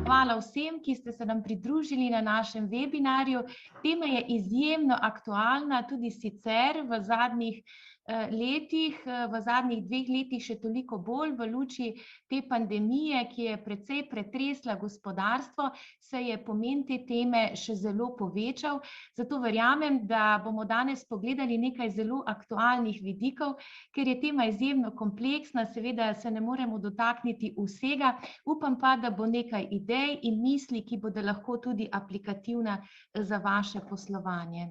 Hvala vsem, ki ste se nam pridružili na našem webinarju. Tema je izjemno aktualna, tudi sicer v zadnjih letih, v zadnjih 2 letih še toliko bolj v luči te pandemije, ki je precej pretresla gospodarstvo, se je pomen te teme še zelo povečal. Zato verjamem, da bomo danes pogledali nekaj zelo aktualnih vidikov, ker je tema izjemno kompleksna, seveda se ne moremo dotakniti vsega, upam pa, da bo nekaj idej in misli, ki bodo lahko tudi aplikativna za vaše poslovanje.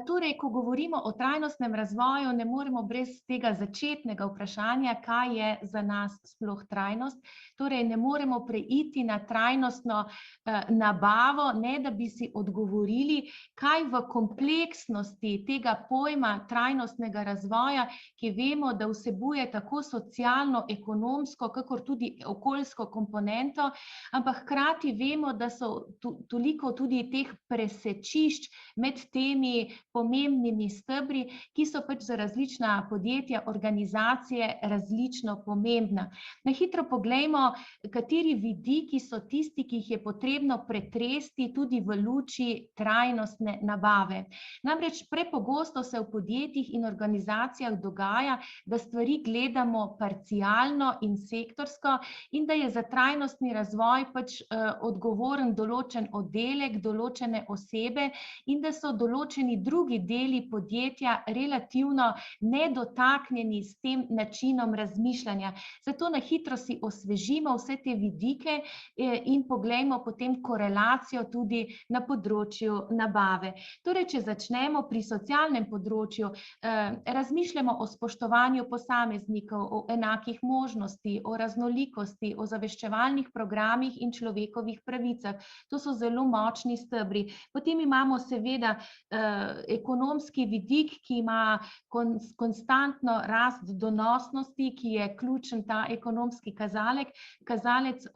Torej, ko govorimo o trajnostnem razvoju, ne moremo brez tega začetnega vprašanja, kaj je za nas sploh trajnost. Torej, ne moremo preiti na trajnostno nabavo, ne da bi si odgovorili, kaj v kompleksnosti tega pojma trajnostnega razvoja, ki vemo, da vsebuje tako socialno, ekonomsko, kakor tudi okoljsko komponento, ampak hkrati vemo, da so toliko tudi teh presečišč med temi pomembnimi stebri, ki so pač za različna podjetja, organizacije različno pomembna. Na hitro poglejmo, kateri vidiki so tisti, ki jih je potrebno pretresti tudi v luči trajnostne nabave. Namreč prepogosto se v podjetjih in organizacijah dogaja, da stvari gledamo parcialno in sektorsko in da je za trajnostni razvoj pač odgovoren določen oddelek, določene osebe in da so določeni drugi deli podjetja relativno nedotaknjeni s tem načinom razmišljanja. Zato na hitro si osvežimo vse te vidike in poglejmo potem korelacijo tudi na področju nabave. Torej, če začnemo pri socialnem področju, razmišljamo o spoštovanju posameznikov, o enakih možnosti, o raznolikosti, o zaveščevalnih programih in človekovih pravicah. To so zelo močni stebri. Potem imamo seveda ekonomski vidik, ki ima konstantno rast donosnosti, ki je ključen ta ekonomski kazalec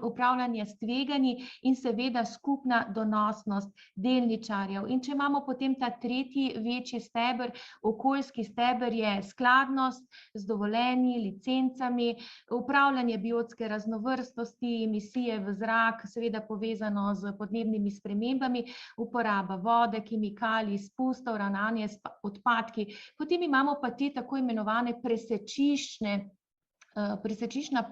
upravljanja s tveganji in seveda skupna donosnost delničarjev. In če imamo potem ta tretji večji steber, okoljski steber, je skladnost z dovoljenji, licencami, upravljanje biotske raznovrstnosti, emisije v zrak, seveda povezano z podnebnimi spremembami, uporaba vode, kemikalij, izpustov, ravnanje s odpadki. Potem imamo pa te tako imenovane presečiščna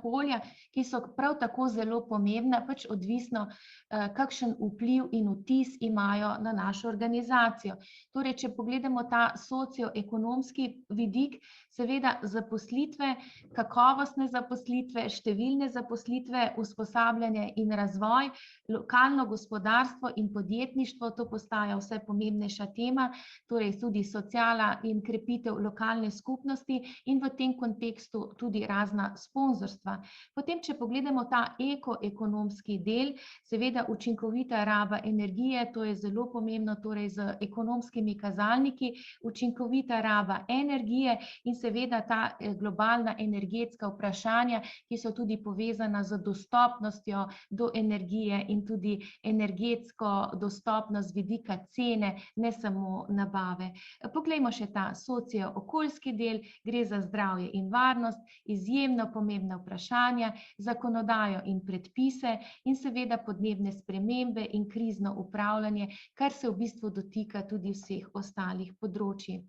polja, ki so prav tako zelo pomembna, pač odvisno, kakšen vpliv in vtis imajo na našo organizacijo. Torej, če pogledamo ta socioekonomski vidik, seveda zaposlitve, kakovostne zaposlitve, številne zaposlitve, usposabljanje in razvoj, lokalno gospodarstvo in podjetništvo, to postaja vse pomembnejša tema, torej tudi sociala in krepitev lokalne skupnosti in v tem kontekstu tudi razna sponzorstva. Potem, če pogledamo ta ekoekonomski del, seveda učinkovita raba energije, to je zelo pomembno, torej z ekonomskimi kazalniki, učinkovita raba energije in seveda ta globalna energetska vprašanja, ki so tudi povezana z dostopnostjo do energije in tudi energetsko dostopnost z vidika cene, ne samo nabave. Poglejmo še ta socio-okoljski del, gre za zdravje in varnost, izjemno pomembna vprašanja, zakonodajo in predpise in seveda podnebne spremembe in krizno upravljanje, kar se v bistvu dotika tudi vseh ostalih področij.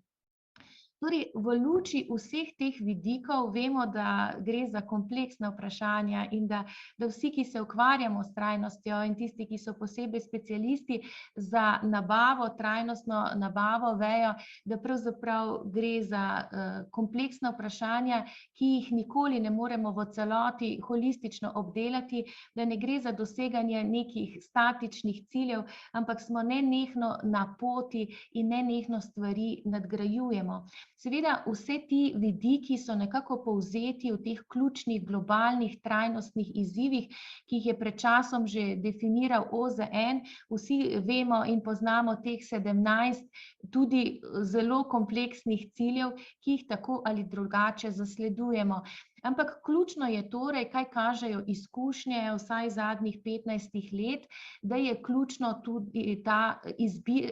Torej, v luči vseh teh vidikov vemo, da gre za kompleksna vprašanja in da vsi, ki se ukvarjamo s trajnostjo in tisti, ki so posebej specialisti za nabavo, trajnostno nabavo, vejo, da pravzaprav gre za kompleksna vprašanja, ki jih nikoli ne moremo v celoti holistično obdelati, da ne gre za doseganje nekih statičnih ciljev, ampak smo nenehno na poti in nenehno stvari nadgrajujemo. Seveda vse ti vidiki so nekako povzeti v teh ključnih globalnih trajnostnih izzivih, ki jih je pred časom že definiral OZN. Vsi vemo in poznamo teh 17 tudi zelo kompleksnih ciljev, ki jih tako ali drugače zasledujemo. Ampak ključno je torej, kaj kažejo izkušnje vsaj zadnjih 15 let, da je ključno tudi ta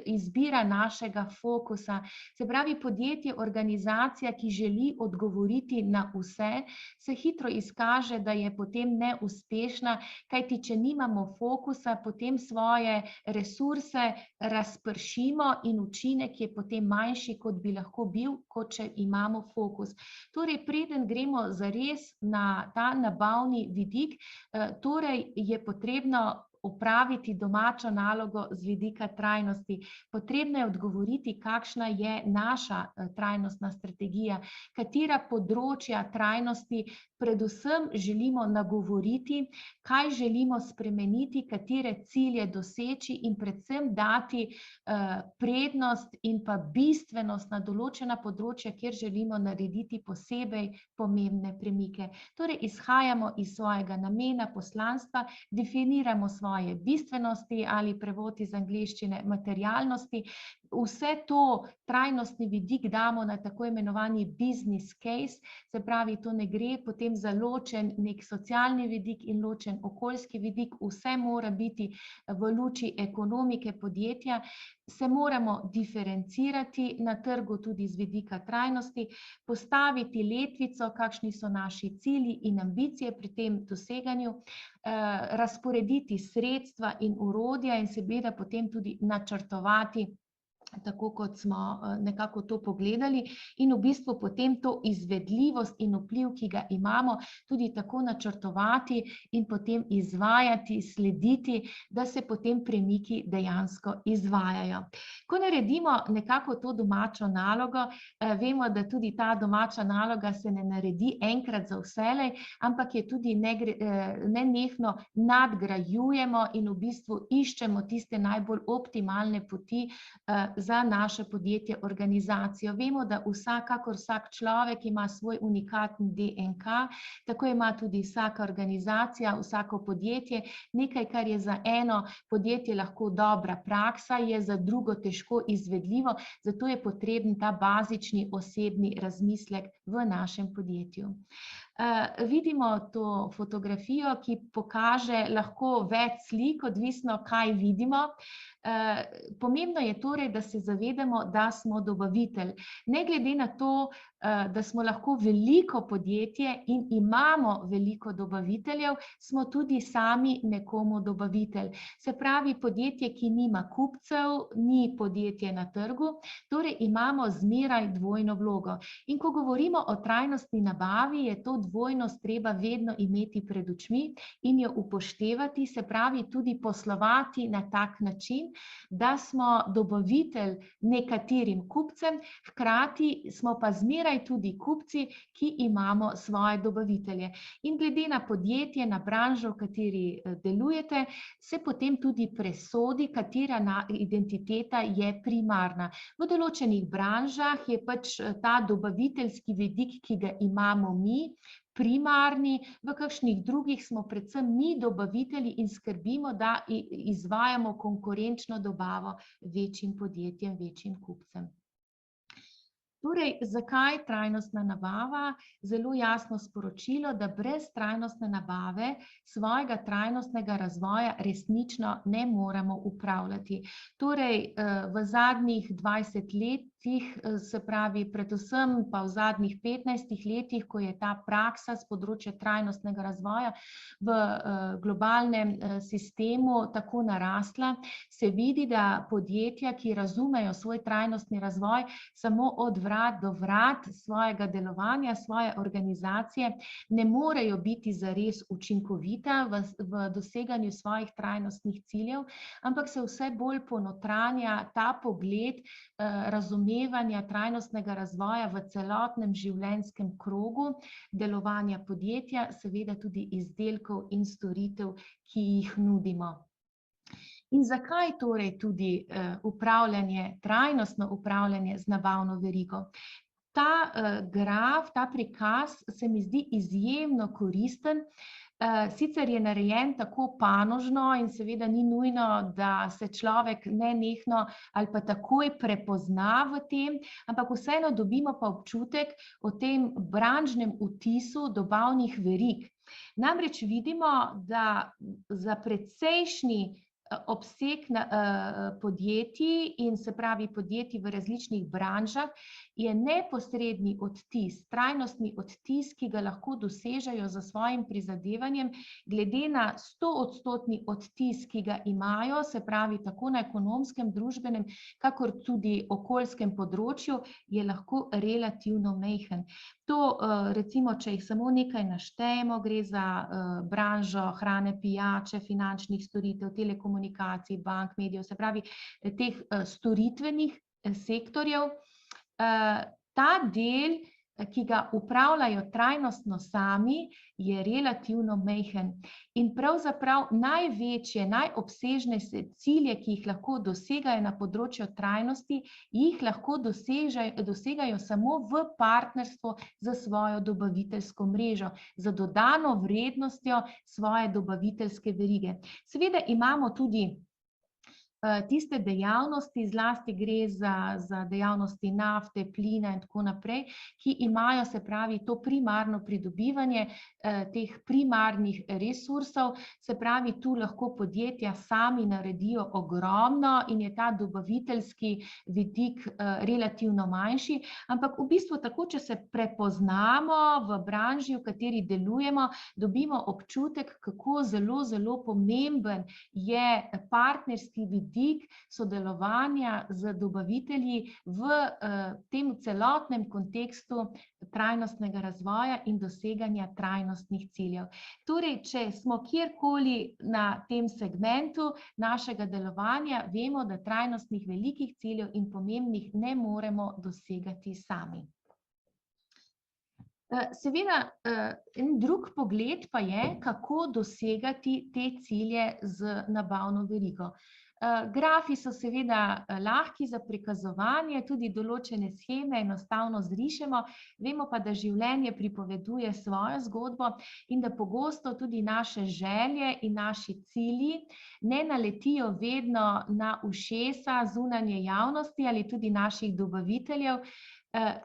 izbira našega fokusa. Se pravi, podjetje, organizacija, ki želi odgovoriti na vse, se hitro izkaže, da je potem neuspešna, kajti če nimamo fokusa, potem svoje resurse razpršimo in učinek je potem manjši, kot bi lahko bil, kot če imamo fokus. Torej, preden gremo zares na ta nabavni vidik, torej je potrebno opraviti domačo nalogo z vidika trajnosti. Potrebno je odgovoriti, kakšna je naša trajnostna strategija, katera področja trajnosti predvsem želimo nagovoriti, kaj želimo spremeniti, katere cilje doseči in predvsem dati prednost in pa bistvenost na določena področja, kjer želimo narediti posebej pomembne premike. Torej, izhajamo iz svojega namena, poslanstva, definiramo svoje bistvenosti ali prevod iz angleščine materialnosti. Vse to trajnostni vidik damo na tako imenovani business case, se pravi, to ne gre potem za ločen nek socialni vidik in ločen okoljski vidik, vse mora biti v luči ekonomike podjetja, se moramo diferencirati na trgu tudi z vidika trajnosti, postaviti letvico, kakšni so naši cilji in ambicije pri tem doseganju, razporediti sredstva in orodja in seveda potem tudi načrtovati, tako kot smo nekako to pogledali, in v bistvu potem to izvedljivost in vpliv, ki ga imamo, tudi tako načrtovati in potem izvajati, slediti, da se potem premiki dejansko izvajajo. Ko naredimo nekako to domačo nalogo, vemo, da tudi ta domača naloga se ne naredi enkrat za vselej, ampak je tudi nenehno nadgrajujemo in v bistvu iščemo tiste najbolj optimalne poti za naše podjetje, organizacijo. Vemo, da vsak človek ima svoj unikaten DNK, tako ima tudi vsaka organizacija, vsako podjetje, nekaj, kar je za eno podjetje lahko dobra praksa, je za drugo težko izvedljivo, zato je potreben ta bazični osebni razmislek v našem podjetju. Vidimo to fotografijo, ki pokaže lahko več slik, odvisno, kaj vidimo. Pomembno je torej, da se zavedamo, da smo dobavitelj. Ne glede na to, da smo lahko veliko podjetje in imamo veliko dobaviteljev, smo tudi sami nekomu dobavitelj. Se pravi, podjetje, ki nima kupcev, ni podjetje na trgu, torej imamo zmeraj dvojno vlogo. In ko govorimo o trajnostni nabavi, je to dvojnost treba vedno imeti pred očmi in jo upoštevati, se pravi tudi poslovati na tak način, da smo dobavitelj nekaterim kupcem, hkrati smo pa zmeraj tudi kupci, ki imamo svoje dobavitelje. In glede na podjetje, na branžo, v kateri delujete, se potem tudi presodi, katera identiteta je primarna. V določenih branžah je pač ta dobaviteljski vidik, ki ga imamo mi, primarni, v kakšnih drugih smo predvsem mi dobavitelji in skrbimo, da izvajamo konkurenčno dobavo večjim podjetjem, večjim kupcem. Torej, zakaj trajnostna nabava? Zelo jasno sporočilo, da brez trajnostne nabave svojega trajnostnega razvoja resnično ne moremo upravljati. Torej, v zadnjih 20 letih, se pravi predvsem pa v zadnjih 15 letih, ko je ta praksa s področja trajnostnega razvoja v globalnem sistemu tako narasla, se vidi, da podjetja, ki razumejo svoj trajnostni razvoj samo od vrat do vrat svojega delovanja, svoje organizacije, ne morejo biti zares učinkovita v doseganju svojih trajnostnih ciljev, ampak se vse bolj ponotranja ta pogled razumevanja trajnostnega razvoja v celotnem življenjskem krogu delovanja podjetja, seveda tudi izdelkov in storitev, ki jih nudimo. In zakaj torej tudi trajnostno upravljanje z nabavno verigo? Ta graf, ta prikaz se mi zdi izjemno koristen, Sicer je narejen tako panožno in seveda ni nujno, da se človek nenehno ali pa takoj prepozna v tem, ampak vseeno dobimo pa občutek o tem branžnem vtisu dobavnih verig. Namreč vidimo, da za precejšnji obseg podjetij in se pravi podjetij v različnih branžah je neposredni odtis, trajnostni odtis, ki ga lahko dosežejo za svojim prizadevanjem, glede na 100-odstotni odtis, ki ga imajo, se pravi tako na ekonomskem, družbenem, kakor tudi okoljskem področju, je lahko relativno majhen. To, recimo, če jih samo nekaj naštejemo, gre za branžo hrane, pijače, finančnih storitev, telekomunikacij, bank, medijev, se pravi teh storitvenih sektorjev. Ta del, ki ga upravljajo trajnostno sami, je relativno majhen. In pravzaprav največje, najobsežnejše cilje, ki jih lahko dosegajo na področju trajnosti, jih lahko dosegajo samo v partnerstvu za svojo dobaviteljsko mrežo, za dodano vrednostjo svoje dobaviteljske verige. Seveda imamo tudi tiste dejavnosti, zlasti gre za dejavnosti nafte, plina in tako naprej, ki imajo, se pravi, to primarno pridobivanje teh primarnih resursov, se pravi, tu lahko podjetja sami naredijo ogromno in je ta dobaviteljski vidik relativno manjši, ampak v bistvu tako, če se prepoznamo v branži, v kateri delujemo, dobimo občutek, kako zelo, zelo pomemben je partnerski vidik sodelovanja z dobavitelji v tem celotnem kontekstu trajnostnega razvoja in doseganja trajnostnih ciljev. Torej, če smo kjerkoli na tem segmentu našega delovanja, vemo, da trajnostnih velikih ciljev in pomembnih ne moremo dosegati sami. Seveda, en drug pogled pa je, kako dosegati te cilje z nabavno verigo. Grafi so seveda lahki za prikazovanje, tudi določene sheme enostavno zrišemo, vemo pa, da življenje pripoveduje svojo zgodbo in da pogosto tudi naše želje in naši cilji ne naletijo vedno na ušesa zunanje javnosti ali tudi naših dobaviteljev,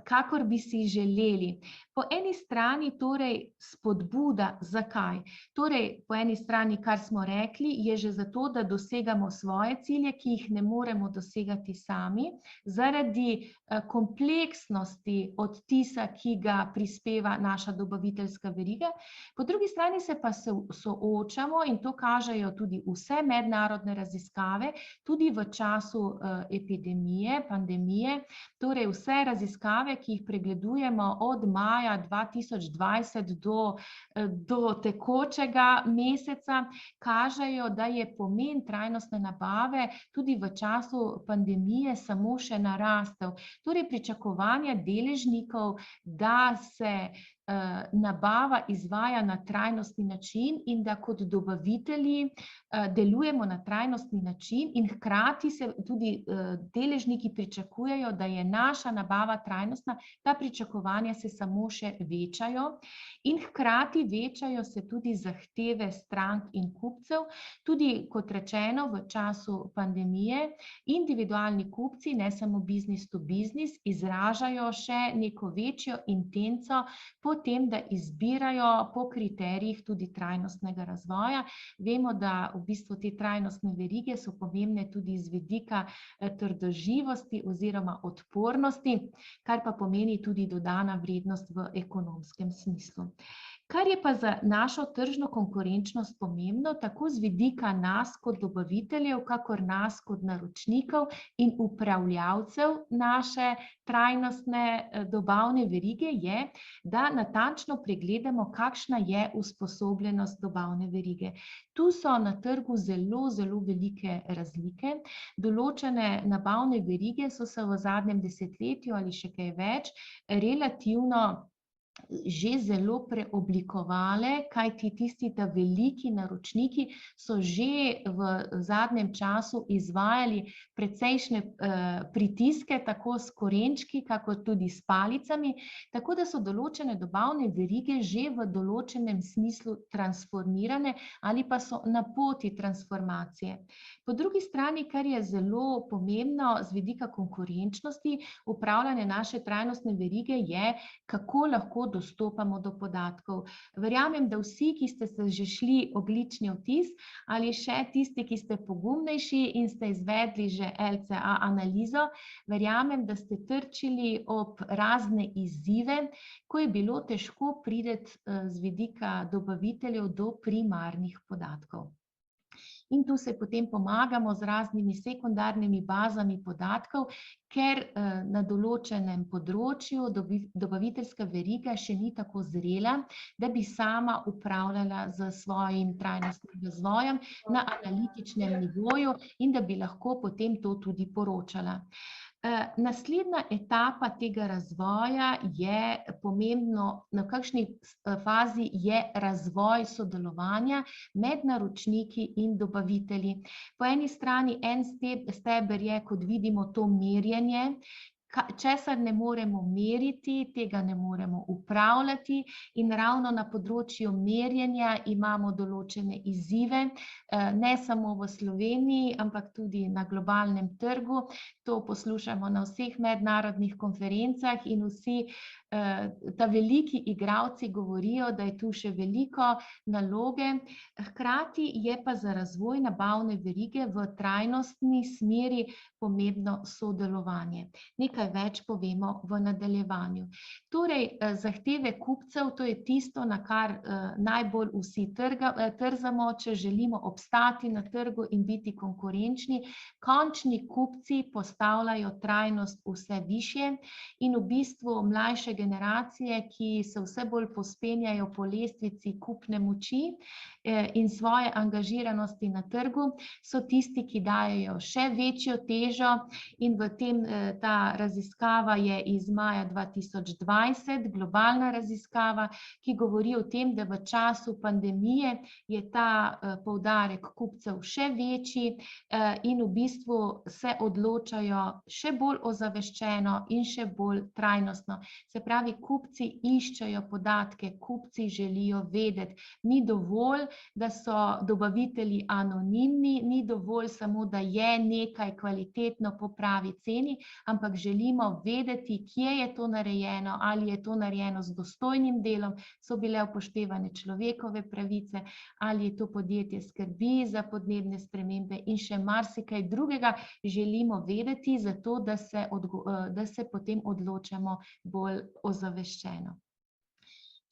kakor bi si želeli. Po eni strani torej spodbuda, zakaj? Torej, po eni strani, kar smo rekli, je že zato, da dosegamo svoje cilje, ki jih ne moremo dosegati sami, zaradi kompleksnosti odtisa, ki ga prispeva naša dobaviteljska veriga. Po drugi strani se pa soočamo, in to kažejo tudi vse mednarodne raziskave, tudi v času epidemije, pandemije, torej vse raziskave, ki jih pregledujemo od maja 2020 do tekočega meseca, kažejo, da je pomen trajnostne nabave tudi v času pandemije samo še narastel. Torej, pričakovanja deležnikov, da se nabava izvaja na trajnostni način in da kot dobavitelji delujemo na trajnostni način in hkrati se tudi deležniki pričakujejo, da je naša nabava trajnostna, ta pričakovanja se samo še večajo in hkrati večajo se tudi zahteve strank in kupcev. Tudi, kot rečeno, v času pandemije individualni kupci, ne samo business to business, izražajo še neko večjo intenco po tem, da izbirajo po kriterijih tudi trajnostnega razvoja. Vemo, da v bistvu te trajnostne verige so pomembne tudi z vidika trdoživosti oziroma odpornosti, kar pa pomeni tudi dodana vrednost v ekonomskem smislu. Kar je pa za našo tržno konkurenčnost pomembno, tako z vidika nas kot dobaviteljev, kakor nas kot naročnikov in upravljavcev naše trajnostne dobavne verige, je, da natančno pregledamo, kakšna je usposobljenost dobavne verige. Tu so na trgu zelo, zelo velike razlike. Določene nabavne verige so se v zadnjem desetletju ali še kaj več relativno že zelo preoblikovale, kajti tisti ta veliki naročniki so že v zadnjem času izvajali precejšnje pritiske, tako s korenčki, kakor tudi s palicami, tako da so določene dobavne verige že v določenem smislu transformirane ali pa so na poti transformacije. Po drugi strani, kar je zelo pomembno z vidika konkurenčnosti, upravljanje naše trajnostne verige je, kako lahko dostopamo do podatkov. Verjamem, da vsi, ki ste se že šli ogljični odtis, ali še tisti, ki ste pogumnejši in ste izvedli že LCA analizo, verjamem, da ste trčili ob razne izzive, ko je bilo težko priti z vidika dobaviteljev do primarnih podatkov. In tu se potem pomagamo z raznimi sekundarnimi bazami podatkov, ker na določenem področju dobaviteljska veriga še ni tako zrela, da bi sama upravljala s svojim trajnostnim razvojem na analitičnem nivoju in da bi lahko potem to tudi poročala. Naslednja etapa tega razvoja je pomembno, na kakšni fazi je razvoj sodelovanja med naročniki in dobavitelji. Po eni strani en steber je, kot vidimo, to merjenje, česar ne moremo meriti, tega ne moremo upravljati in ravno na področju merjenja imamo določene izzive, ne samo v Sloveniji, ampak tudi na globalnem trgu. To poslušamo na vseh mednarodnih konferencah in vsi ta veliki igralci govorijo, da je tu še veliko naloge. Hkrati je pa za razvoj nabavne verige v trajnostni smeri pomembno sodelovanje. Nekaj več povemo v nadaljevanju. Torej, zahteve kupcev, to je tisto, na kar najbolj vsi trzamo, če želimo obstati na trgu in biti konkurenčni. Končni kupci postavljajo trajnost vse višje in v bistvu mlajše generacije, ki se vse bolj povzpenjajo po lestvici kupne moči in svoje angažiranosti na trgu, so tisti, ki dajejo še večjo težo in v tem ta raziskava je iz maja 2020, globalna raziskava, ki govori o tem, da v času pandemije je ta poudarek kupcev še večji in v bistvu se odločajo še bolj ozaveščeno in še bolj trajnostno. Se pravi, kupci iščejo podatke, kupci želijo vedeti. Ni dovolj, da so dobavitelji anonimni, ni dovolj samo, da je nekaj kvalitetno po pravi ceni, ampak želimo vedeti, kje je to narejeno, ali je to narejeno z dostojnim delom, so bile upoštevane človekove pravice, ali je to podjetje skrbi za podnebne spremembe in še marsikaj drugega želimo vedeti, zato da se potem odločamo bolj ozaveščeno.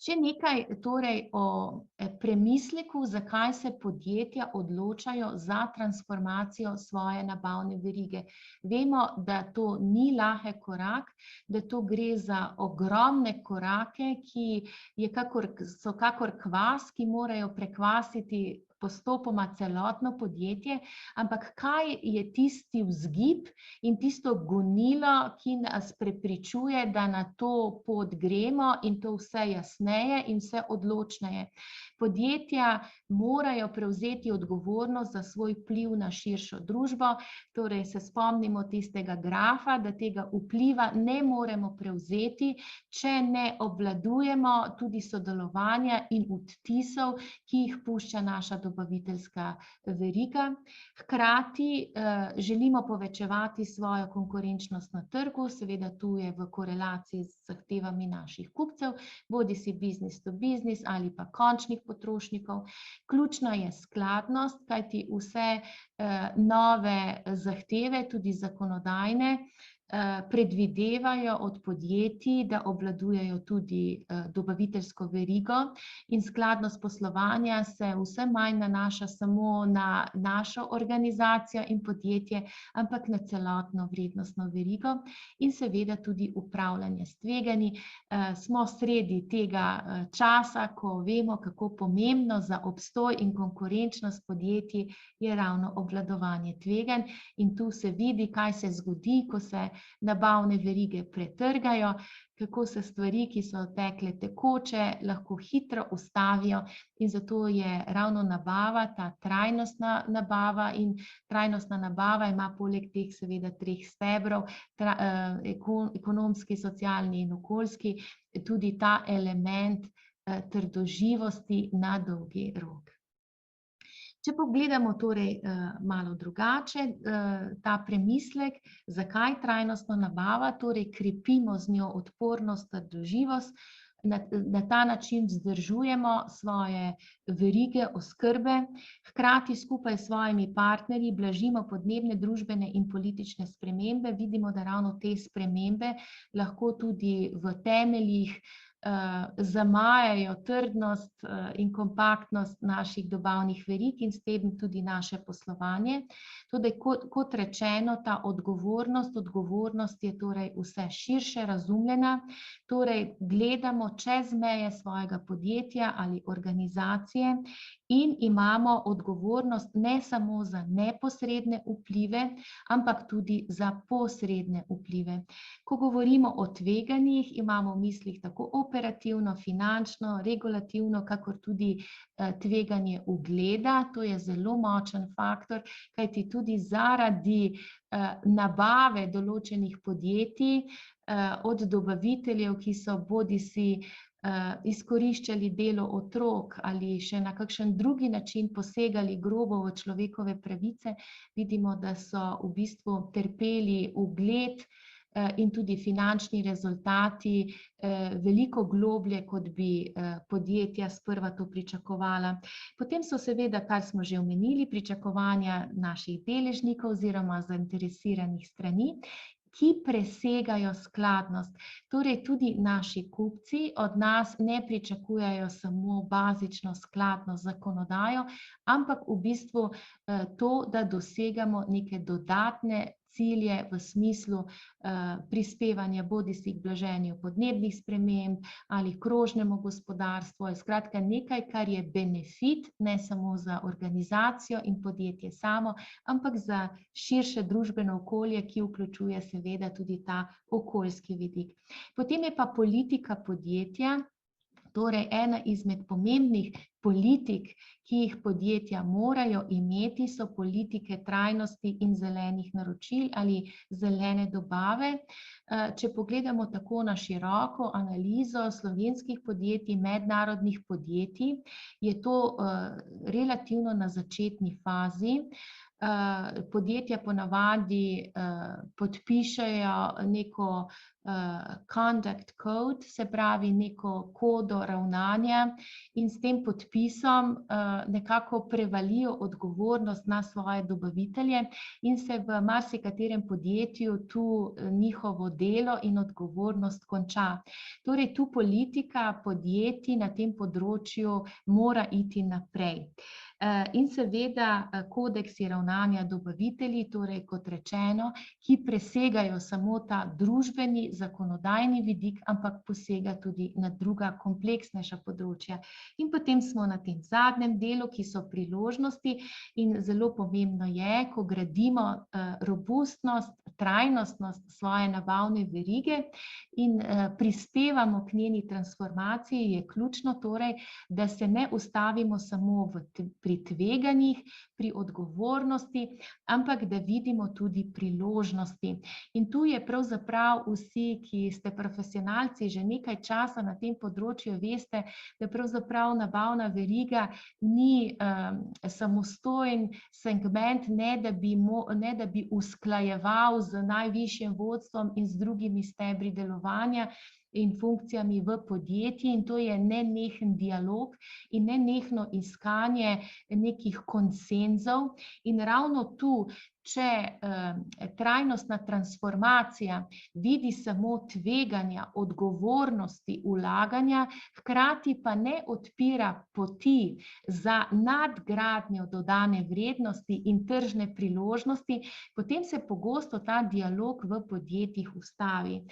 Še nekaj torej o premisleku, zakaj se podjetja odločajo za transformacijo svoje nabavne verige. Vemo, da to ni lahek korak, da to gre za ogromne korake, ki so kakor kvas, ki morajo prekvasiti postopoma celotno podjetje, ampak kaj je tisti vzgib in tisto gonilo, ki nas prepričuje, da na to pot gremo in to vse jasneje in vse odločneje. Podjetja morajo prevzeti odgovornost za svoj vpliv na širšo družbo, torej se spomnimo tistega grafa, da tega vpliva ne moremo prevzeti, če ne obvladujemo tudi sodelovanja in odtisov, ki jih pušča naša dobaviteljska veriga. Hkrati želimo povečevati svojo konkurenčnost na trgu, seveda tu je v korelaciji z zahtevami naših kupcev, bodisi business to business ali pa končnih potrošnikov. Ključna je skladnost, kajti vse nove zahteve, tudi zakonodajne, predvidevajo od podjetij, da obvladujejo tudi dobaviteljsko verigo in skladnost poslovanja se vse manj nanaša samo na našo organizacijo in podjetje, ampak na celotno vrednostno verigo in seveda tudi upravljanje s tveganji. Smo sredi tega časa, ko vemo, kako pomembno za obstoj in konkurenčnost podjetij je ravno obvladovanje tveganj in tu se vidi, kaj se zgodi, ko se nabavne verige pretrgajo, kako se stvari, ki so tekle tekoče, lahko hitro ustavijo, in zato je ravno nabava, ta trajnostna nabava, in trajnostna nabava ima poleg teh seveda 3 stebrov, ekonomski, socialni in okoljski, tudi ta element trdoživosti na dolgi rok. Če pogledamo torej malo drugače, ta premislek, zakaj trajnostna nabava, torej krepimo z njo odpornost, trdoživost, na ta način vzdržujemo svoje verige oskrbe, hkrati skupaj s svojimi partnerji blažimo podnebne, družbene in politične spremembe. Vidimo, da ravno te spremembe lahko tudi v temeljih zamajajo trdnost in kompaktnost naših dobavnih verig in s tem tudi naše poslovanje. Tudi kot rečeno, ta odgovornost je torej vse širše razumljena, torej gledamo čez meje svojega podjetja ali organizacije in imamo odgovornost ne samo za neposredne vplive, ampak tudi za posredne vplive. Ko govorimo o tveganjih, imamo v mislih tako operativno, finančno, regulativno, kakor tudi tveganje ugleda. To je zelo močen faktor, kajti tudi zaradi nabave določenih podjetij od dobaviteljev, ki so bodisi izkoriščali delo otrok ali še na kakšen drugi način posegali grobo v človekove pravice, vidimo, da so v bistvu trpeli ugled in tudi finančni rezultati veliko globlje, kot bi podjetja sprva to pričakovala. Potem so seveda, kar smo že omenili, pričakovanja naših deležnikov oziroma zainteresiranih strani, ki presegajo skladnost. Torej tudi naši kupci od nas ne pričakujejo samo bazično skladnost z zakonodajo, ampak v bistvu to, da dosegamo neke dodatne cilje v smislu prispevanja bodisi k blaženju podnebnih sprememb ali krožnemu gospodarstvu. Skratka, nekaj, kar je benefit ne samo za organizacijo in podjetje samo, ampak za širše družbeno okolje, ki vključuje seveda tudi ta okoljski vidik. Potem je pa politika podjetja, torej ena izmed pomembnih politik, ki jih podjetja morajo imeti, so politike trajnosti in zelenih naročil ali zelene dobave. Če pogledamo tako na široko analizo slovenskih podjetij, mednarodnih podjetij, je to relativno na začetni fazi. Podjetja ponavadi podpišejo neko conduct code, se pravi neko kodo ravnanja, in s tem podpisom nekako prevalijo odgovornost na svoje dobavitelje in se v marsikaterem podjetju tu njihovo delo in odgovornost konča. Torej tu politika podjetij na tem področju mora iti naprej. In seveda kodeksi ravnanja dobavitelji, torej kot rečeno, ki presegajo samo ta družbeni, zakonodajni vidik, ampak posega tudi na druga kompleksnejša področja. In potem smo na tem zadnjem delu, ki so priložnosti, in zelo pomembno je, ko gradimo robustnost, trajnostnost svoje nabavne verige in prispevamo k njeni transformaciji, je ključno torej, da se ne ustavimo samo pri tveganjih, pri odgovornosti, ampak da vidimo tudi priložnosti. In tu je pravzaprav vsi, ki ste profesionalci že nekaj časa na tem področju, veste, da pravzaprav nabavna veriga ni samostojen segment, ne da bi usklajeval z najvišjim vodstvom in z drugimi stebri delovanja in funkcijami v podjetji, in to je nenehen dialog in nenehno iskanje nekih konsenzov. In ravno tu, če trajnostna transformacija vidi samo tveganja, odgovornosti, vlaganja, hkrati pa ne odpira poti za nadgradnjo dodane vrednosti in tržne priložnosti, potem se pogosto ta dialog v podjetjih ustavi.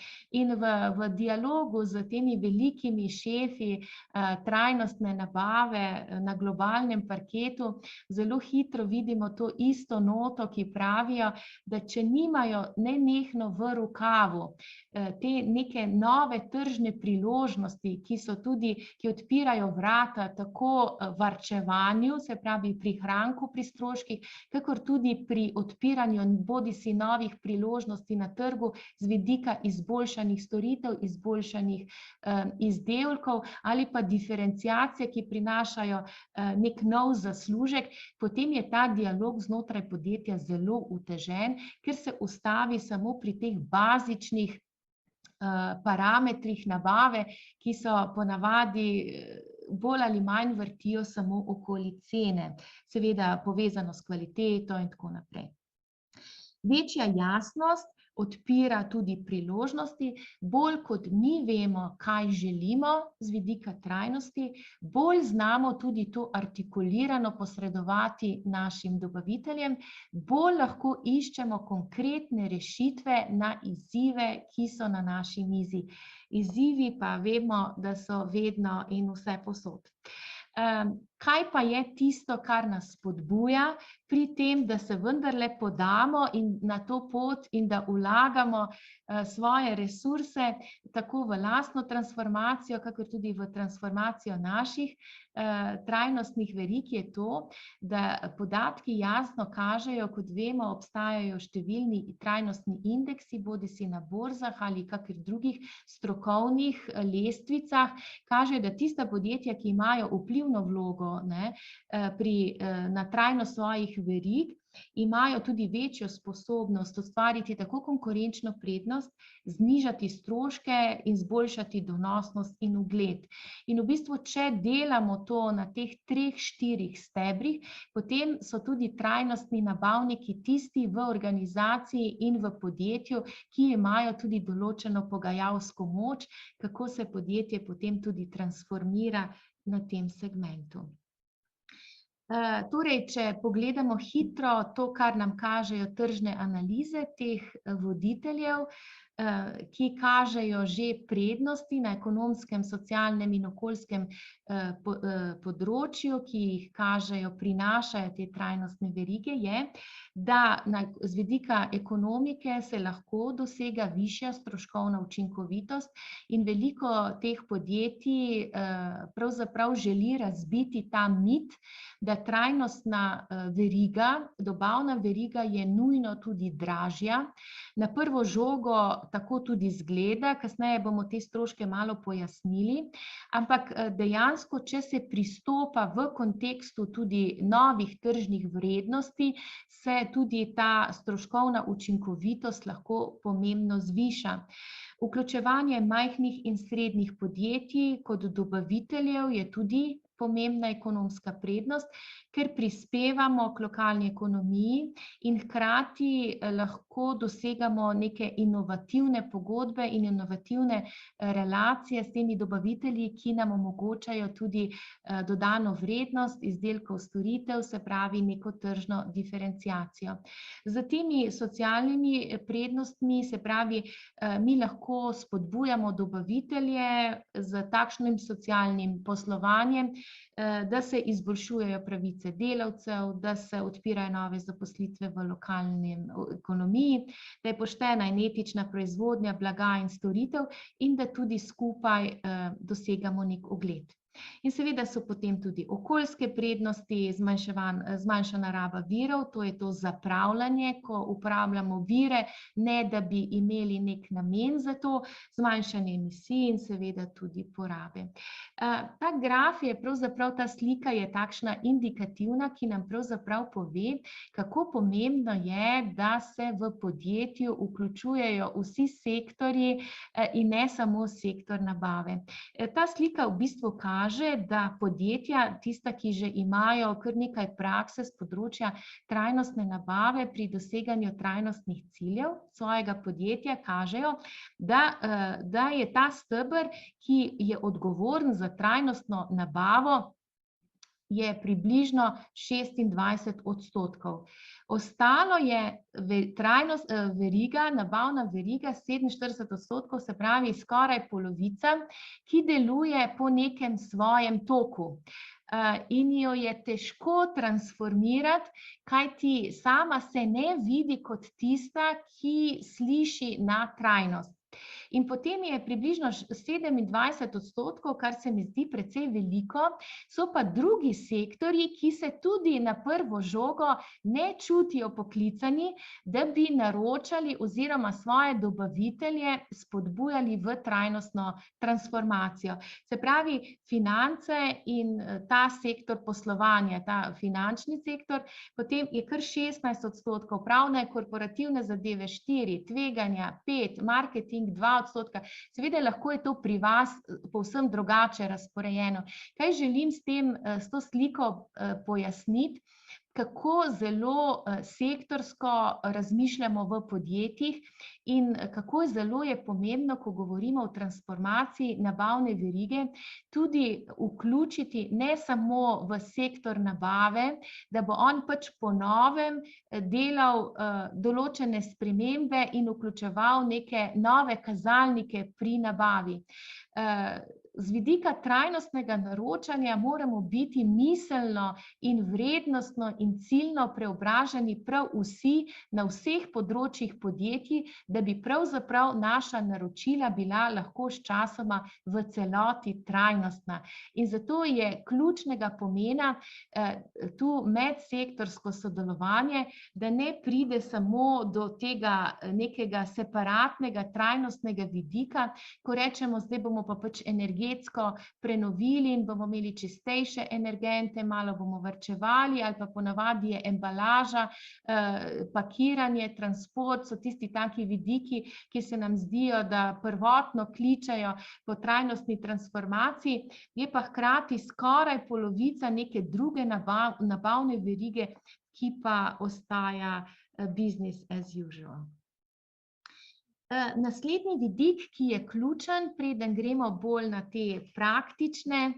In v dialogu z temi velikimi šefi trajnostne nabave na globalnem parketu zelo hitro vidimo to isto noto, ki pravijo, da če nimajo nenehno v rokavu te neke nove tržne priložnosti, ki odpirajo vrata tako varčevanju, se pravi prihranku pri stroških, kakor tudi pri odpiranju bodisi novih priložnosti na trgu z vidika izboljšanih storitev, izboljšanih izdelkov ali pa diferenciacije, ki prinašajo nek nov zaslužek, potem je ta dialog znotraj podjetja zelo otežen, ker se ustavi samo pri teh bazičnih parametrih nabave, ki so ponavadi bolj ali manj vrtijo samo okoli cene, seveda povezano s kvaliteto in tako naprej. Večja jasnost odpira tudi priložnosti, bolj kot mi vemo, kaj želimo z vidika trajnosti, bolj znamo tudi to artikulirano posredovati našim dobaviteljem, bolj lahko iščemo konkretne rešitve na izzive, ki so na naši mizi. Izzivi pa vemo, da so vedno in vsepovsod. Kaj pa je tisto, kar nas spodbuja pri tem, da se vendarle podamo na to pot in da vlagamo svoje resurse tako v lastno transformacijo, kakor tudi v transformacijo naših trajnostnih verig, je to, da podatki jasno kažejo, kot vemo, obstajajo številni trajnostni indeksi, bodisi na borzah ali kakih drugih strokovnih lestvicah, kažejo, da tista podjetja, ki imajo vplivno vlogo na trajnost svojih verig, imajo tudi večjo sposobnost ustvariti tako konkurenčno prednost, znižati stroške in izboljšati donosnost in ugled. In v bistvu, če delamo to na teh 3-4 stebrih, potem so tudi trajnostni nabavniki tisti v organizaciji in v podjetju, ki imajo tudi določeno pogajalsko moč, kako se podjetje potem tudi transformira na tem segmentu. Torej, če pogledamo hitro to, kar nam kažejo tržne analize teh voditeljev, ki kažejo že prednosti na ekonomskem, socialnem in okoljskem področju, ki jih kažejo, prinašajo te trajnostne verige, je, da z vidika ekonomike se lahko dosega višja stroškovna učinkovitost in veliko teh podjetij pravzaprav želi razbiti ta mit, da trajnostna veriga, dobavna veriga je nujno tudi dražja. Na prvo žogo tako tudi izgleda, kasneje bomo te stroške malo pojasnili, ampak dejansko, če se pristopa v kontekstu tudi novih tržnih vrednosti, se tudi ta stroškovna učinkovitost lahko pomembno zviša. Vključevanje majhnih in srednjih podjetij kot dobaviteljev je tudi pomembna ekonomska prednost, ker prispevamo k lokalni ekonomiji in hkrati lahko dosegamo neke inovativne pogodbe in inovativne relacije s temi dobavitelji, ki nam omogočajo tudi dodano vrednost izdelkov, storitev, se pravi neko tržno diferenciacijo. Z temi socialnimi prednostmi, se pravi, mi lahko spodbujamo dobavitelje z takšnim socialnim poslovanjem, da se izboljšujejo pravice delavcev, da se odpirajo nove zaposlitve v lokalni ekonomiji, da je poštena in etična proizvodnja blaga in storitev in da tudi skupaj dosegamo nek ugled. In seveda so potem tudi okoljske prednosti, zmanjšana raba virov, to je to zapravljanje, ko uporabljamo vire, ne da bi imeli nek namen za to, zmanjšanje emisij in seveda tudi porabe. Ta graf je pravzaprav, ta slika je takšna indikativna, ki nam pravzaprav pove, kako pomembno je, da se v podjetju vključujejo vsi sektorji in ne samo sektor nabave. Ta slika v bistvu kaže, da podjetja, tista, ki že imajo kar nekaj prakse s področja trajnostne nabave pri doseganju trajnostnih ciljev svojega podjetja, kažejo, da je ta steber, ki je odgovoren za trajnostno nabavo, je približno 26%. Ostalo je veriga, nabavna veriga 47%, se pravi skoraj polovica, ki deluje po nekem svojem toku. in jo je težko transformirati, kajti sama se ne vidi kot tista, ki sliši na trajnost. In potem je približno 27%, kar se mi zdi precej veliko, so pa drugi sektorji, ki se tudi na prvo žogo ne čutijo poklicani, da bi naročali oziroma svoje dobavitelje spodbujali v trajnostno transformacijo. Se pravi, finance in ta sektor poslovanja, ta finančni sektor, potem je kar 16%, pravne korporativne zadeve 4%, tveganja 5%, marketing 2%. Seveda lahko je to pri vas povsem drugače razporejeno. Kaj želim s to sliko pojasniti? Kako zelo sektorsko razmišljamo v podjetjih in kako zelo je pomembno, ko govorimo o transformaciji nabavne verige, tudi vključiti ne samo v sektor nabave, da bo on pač po novem delal določene spremembe in vključeval neke nove kazalnike pri nabavi. Z vidika trajnostnega naročanja moramo biti miselno in vrednostno in ciljno preobraženi prav vsi na vseh področjih podjetij, da bi pravzaprav naša naročila bila lahko sčasoma v celoti trajnostna. In zato je ključnega pomena tu medsektorsko sodelovanje, da ne pride samo do tega nekega separatnega trajnostnega vidika, ko rečemo, zdaj bomo pa pač energetsko prenovili in bomo imeli čistejše energente, malo bomo varčevali ali pa ponavadi je embalaža, pakiranje, transport, so tisti taki vidiki, ki se nam zdijo, da prvotno kličejo po trajnostni transformaciji, je pa hkrati skoraj polovica neke druge nabavne verige, ki pa ostaja business as usual. Naslednji vidik, ki je ključen, preden gremo bolj na te praktične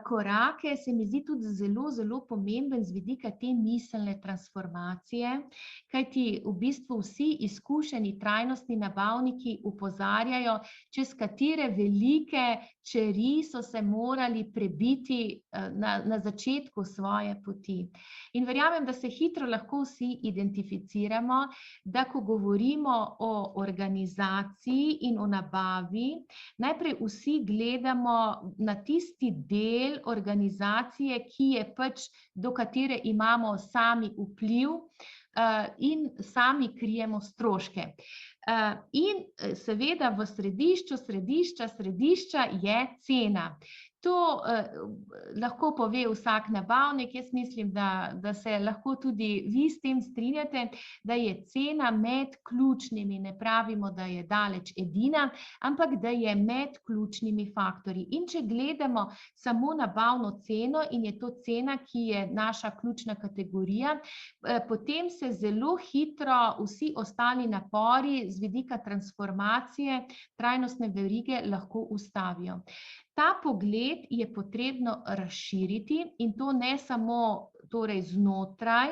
korake, se mi zdi tudi zelo pomemben z vidika te miselne transformacije, kajti v bistvu vsi izkušeni trajnostni nabavniki opozarjajo, čez katere velike čeri so se morali prebiti na začetku svoje poti. In verjamem, da se hitro lahko vsi identificiramo, da ko govorimo o organizaciji in o nabavi, najprej vsi gledamo na tisti del organizacije, ki je pač, do katere imamo sami vpliv in sami krijemo stroške. In seveda v središča je cena. To lahko pove vsak nabavnik, jaz mislim, da se lahko tudi vi s tem strinjate, da je cena med ključnimi, ne pravimo, da je daleč edina, ampak da je med ključnimi faktorji. In če gledamo samo nabavno ceno in je to cena, ki je naša ključna kategorija, potem se zelo hitro vsi ostali napori z vidika transformacije trajnostne verige lahko ustavijo. Ta pogled je potrebno razširiti in to ne samo znotraj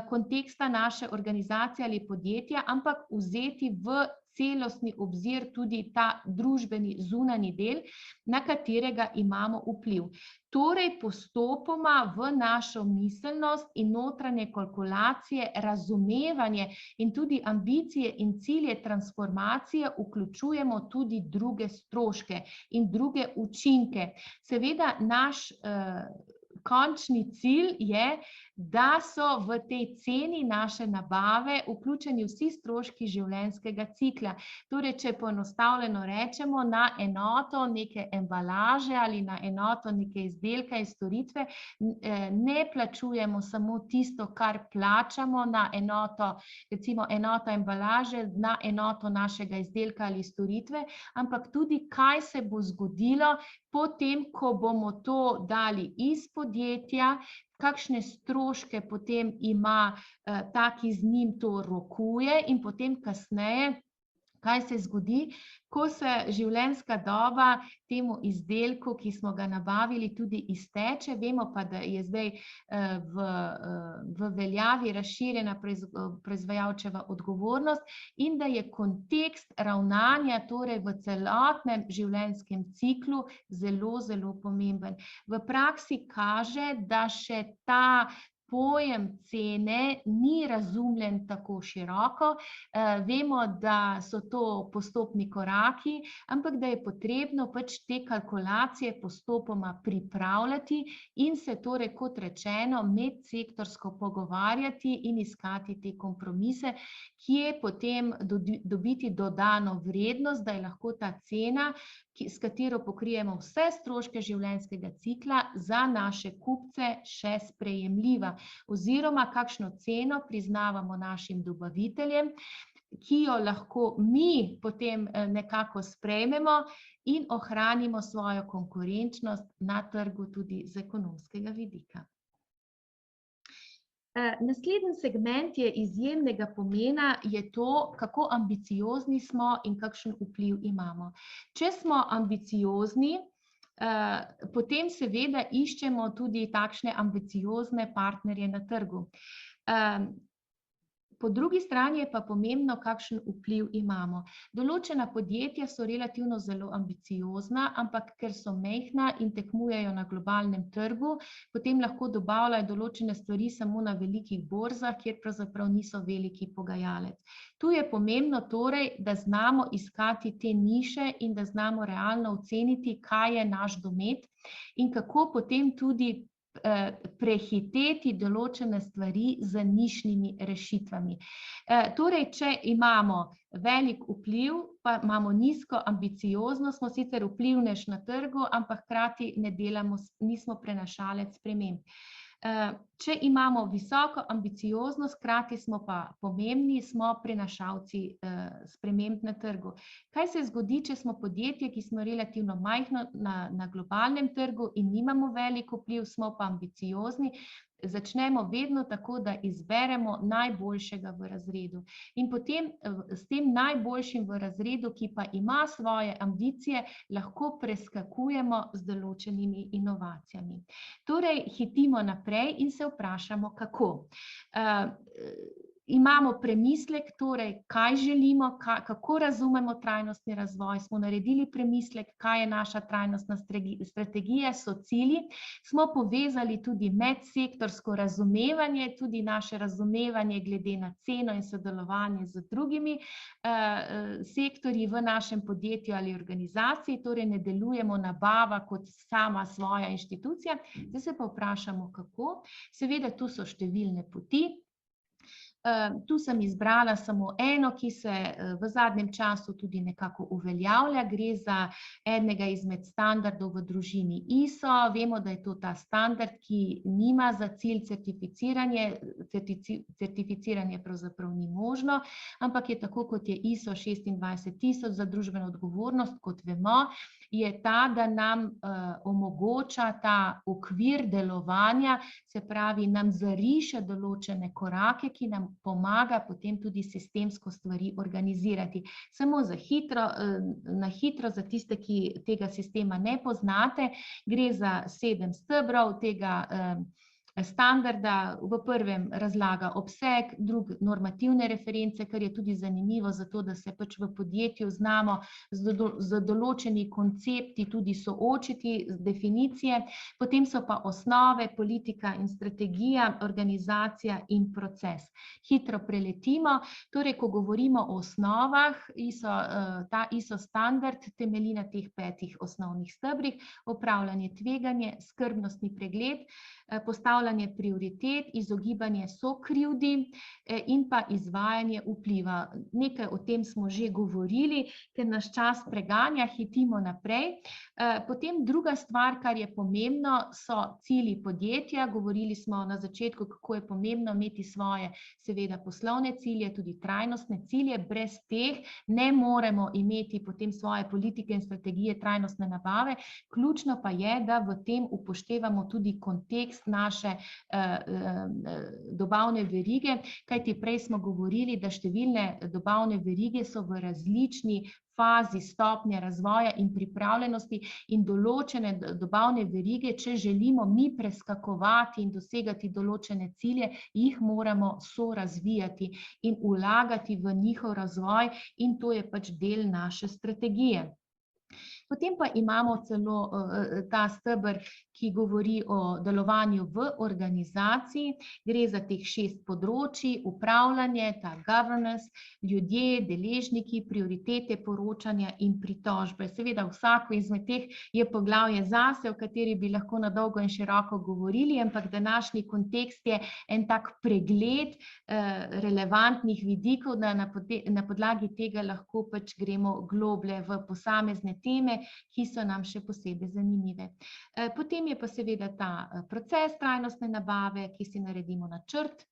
konteksta naše organizacije ali podjetja, ampak vzeti v celostni obzir tudi ta družbeni zunanji del, na katerega imamo vpliv. Torej postopoma v našo miselnost in notranje kalkulacije, razumevanje in tudi ambicije in cilje transformacije vključujemo tudi druge stroške in druge učinke. Seveda naš končni cilj je, da so v tej ceni naše nabave vključeni vsi stroški življenjskega cikla. Torej, če poenostavljeno rečemo, na enoto neke embalaže ali na enoto neke izdelka in storitve ne plačujemo samo tisto, kar plačamo na enoto, recimo enoto embalaže, na enoto našega izdelka ali storitve, ampak tudi, kaj se bo zgodilo potem, ko bomo to dali iz podjetja, kakšne stroške potem ima ta, ki z njim to rokuje in potem kasneje, Kaj se zgodi, ko se življenjska doba temu izdelku, ki smo ga nabavili, tudi izteče? Vemo pa, da je zdaj v veljavi razširjena proizvajalčeva odgovornost in da je kontekst ravnanja torej v celotnem življenjskem ciklu zelo, zelo pomemben. V praksi kaže, da še ta pojem cene ni razumljen tako široko. Vemo, da so to postopni koraki, ampak da je potrebno pač te kalkulacije postopoma pripravljati in se torej, kot rečeno, medsektorsko pogovarjati in iskati te kompromise, kje potem dobiti dodano vrednost, da je lahko ta cena, s katero pokrijemo vse stroške življenjskega cikla, za naše kupce še sprejemljiva, oziroma kakšno ceno priznavamo našim dobaviteljem, ki jo lahko mi potem nekako sprejmemo in ohranimo svojo konkurenčnost na trgu tudi z ekonomskega vidika. Naslednji segment je izjemnega pomena, je to, kako ambiciozni smo in kakšen vpliv imamo. Če smo ambiciozni, potem seveda iščemo tudi takšne ambiciozne partnerje na trgu. Po drugi strani je pa pomembno, kakšen vpliv imamo. Določena podjetja so relativno zelo ambiciozna, ampak ker so majhna in tekmujejo na globalnem trgu, potem lahko dobavljajo določene stvari samo na velikih borzah, kjer pravzaprav niso veliki pogajalec. Tu je pomembno torej, da znamo iskati te niše in da znamo realno oceniti, kaj je naš domet in kako potem tudi prehiteti določene stvari z nišnimi rešitvami. Torej, če imamo velik vpliv, pa imamo nizko ambicioznost, smo sicer vplivnež na trgu, ampak hkrati nismo prenašalec sprememb. Če imamo visoko ambicioznost, hkrati smo pa pomembni, smo prenašalci sprememb na trgu. Kaj se zgodi, če smo podjetje, ki smo relativno majhno na globalnem trgu in nimamo velik vpliv, smo pa ambiciozni? Začnemo vedno tako, da izberemo najboljšega v razredu. In potem s tem najboljšim v razredu, ki pa ima svoje ambicije, lahko preskakujemo z določenimi inovacijami. Torej, hitimo naprej in se vprašamo, kako. Imamo premislek, torej, kaj želimo, kako razumemo trajnostni razvoj, smo naredili premislek, kaj je naša trajnostna strategija, so cilji, smo povezali tudi medsektorsko razumevanje, tudi naše razumevanje glede na ceno in sodelovanje z drugimi sektorji v našem podjetju ali organizaciji, torej ne delujemo nabava kot sama svoja inštitucija. Zdaj se pa vprašamo, kako. Seveda, tu so številne poti. Tu sem izbrala samo eno, ki se v zadnjem času tudi nekako uveljavlja. Gre za enega izmed standardov v družini ISO. Vemo, da je to ta standard, ki nima za cilj certificiranje. Certificiranje pravzaprav ni možno, ampak je tako, kot je ISO 26000 za družbeno odgovornost, kot vemo, je ta, da nam omogoča ta okvir delovanja, se pravi, nam zariše določene korake, ki nam pomaga potem tudi sistemsko stvari organizirati. Samo na hitro, za tiste, ki tega sistema ne poznate, gre za 7 stebrov tega standarda. V prvem razlaga obseg, drug normativne reference, kar je tudi zanimivo, zato da se pač v podjetju znamo z določeni koncepti tudi soočiti, z definicije. Potem so pa osnove, politika in strategija, organizacija in proces. Hitro preletimo. Torej, ko govorimo o osnovah, ta ISO standard temelji na teh 5 osnovnih stebrih: upravljanje tveganja, skrbnostni pregled, postavljanje prioritet, izogibanje sokrivdi in pa izvajanje vpliva. Nekaj o tem smo že govorili, ker nas čas preganja, hitimo naprej. Potem druga stvar, kar je pomembno, so cilji podjetja. Govorili smo na začetku, kako je pomembno imeti svoje, seveda, poslovne cilje, tudi trajnostne cilje. Brez teh ne moremo imeti potem svoje politike in strategije trajnostne nabave. Ključno pa je, da v tem upoštevamo tudi kontekst naše dobavne verige, kajti prej smo govorili, da številne dobavne verige so v različni fazi stopnje razvoja in pripravljenosti in določene dobavne verige, če želimo mi preskakovati in dosegati določene cilje, jih moramo sorazvijati in vlagati v njihov razvoj in to je pač del naše strategije. Potem pa imamo celo ta steber, ki govori o delovanju v organizaciji. Gre za teh 6 področij: upravljanje, ta governance, ljudje, deležniki, prioritete, poročanja in pritožbe. Seveda vsako izmed teh je poglavje zase, o kateri bi lahko na dolgo in široko govorili, ampak današnji kontekst je en tak pregled relevantnih vidikov, da na podlagi tega lahko pač gremo globlje v posamezne teme, ki so nam še posebej zanimive. Potem je pa seveda ta proces trajnostne nabave, ki si naredimo načrt,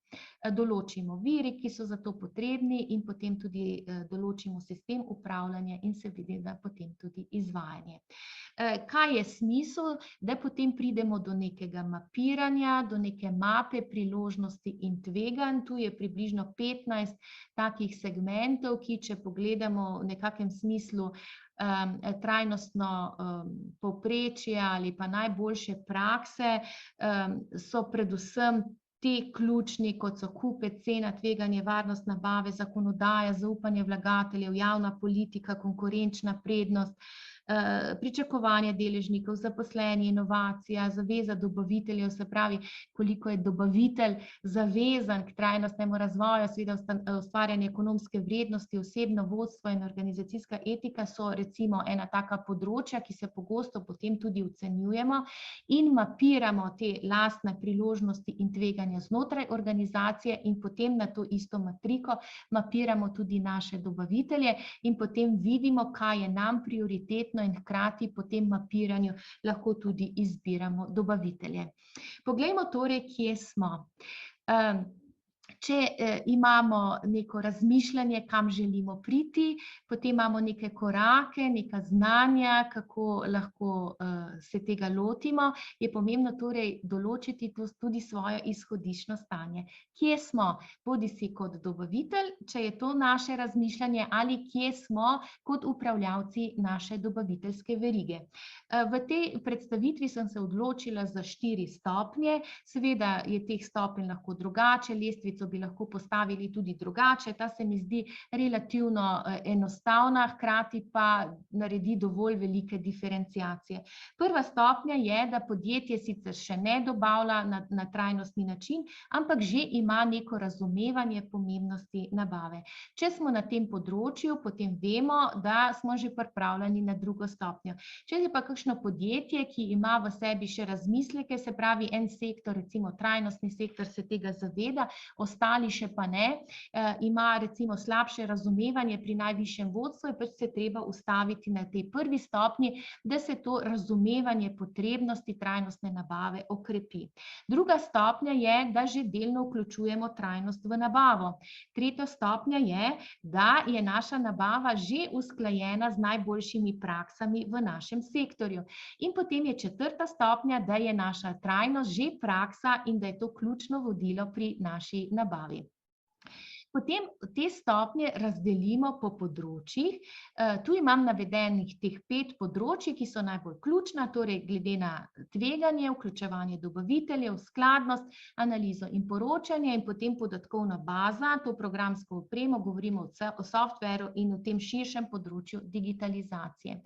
določimo viri, ki so za to potrebni in potem tudi določimo sistem upravljanja in seveda potem tudi izvajanje. Kaj je smisel? Da potem pridemo do nekega mapiranja, do neke mape priložnosti in tveganj. Tu je približno 15 takih segmentov, ki, če pogledamo v nekakšnem smislu trajnostno povprečje ali pa najboljše prakse, so predvsem te ključni, kot so kupec, cena, tveganje, varnost nabave, zakonodaja, zaupanje vlagateljev, javna politika, konkurenčna prednost, pričakovanje deležnikov, zaposleni, inovacija, zaveza dobaviteljev, se pravi, koliko je dobavitelj zavezan k trajnostnemu razvoju, seveda ustvarjanje ekonomske vrednosti, osebno vodstvo in organizacijska etika so recimo ena taka področja, ki se pogosto potem tudi ocenjujemo in mapiramo te lastne priložnosti in tveganja znotraj organizacije in potem na to isto matriko mapiramo tudi naše dobavitelje in potem vidimo, kaj je nam prioritetno in hkrati po tem mapiranju lahko tudi izbiramo dobavitelje. Poglejmo torej, kje smo. Če imamo neko razmišljanje, kam želimo priti, potem imamo neke korake, neka znanja, kako lahko se tega lotimo, je pomembno torej določiti tudi svoje izhodiščno stanje. Kje smo, bodisi kot dobavitelj, če je to naše razmišljanje, ali kje smo kot upravljavci naše dobaviteljske verige. V tej predstavitvi sem se odločila za 4 stopnje, seveda je teh stopenj lahko drugače, lestvico bi lahko postavili tudi drugače, ta se mi zdi relativno enostavna, hkrati pa naredi dovolj velike diferenciacije. Prva stopnja je, da podjetje sicer še ne dobavlja na trajnostni način, ampak že ima neko razumevanje pomembnosti nabave. Če smo na tem področju, potem vemo, da smo že pripravljeni na drugo stopnjo. Če je pa kakšno podjetje, ki ima v sebi še razmisleke, se pravi en sektor, recimo trajnostni sektor, se tega zaveda, ostali še pa ne, ima recimo slabše razumevanje pri najvišjem vodstvu, pač se treba ustaviti na tej prvi stopnji, da se to razumevanje potrebnosti trajnostne nabave okrepi. Druga stopnja je, da že delno vključujemo trajnost v nabavo. Tretja stopnja je, da je naša nabava že usklajena z najboljšimi praksami v našem sektorju. In potem je četrta stopnja, da je naša trajnost že praksa in da je to ključno vodilo pri naši nabavi. Potem te stopnje razdelimo po področjih. Tu imam navedenih teh 5 področij, ki so najbolj ključna, torej glede na tveganje, vključevanje dobaviteljev, skladnost, analizo in poročanje in potem podatkovna baza, to programsko opremo, govorimo o softveru in o tem širšem področju digitalizacije.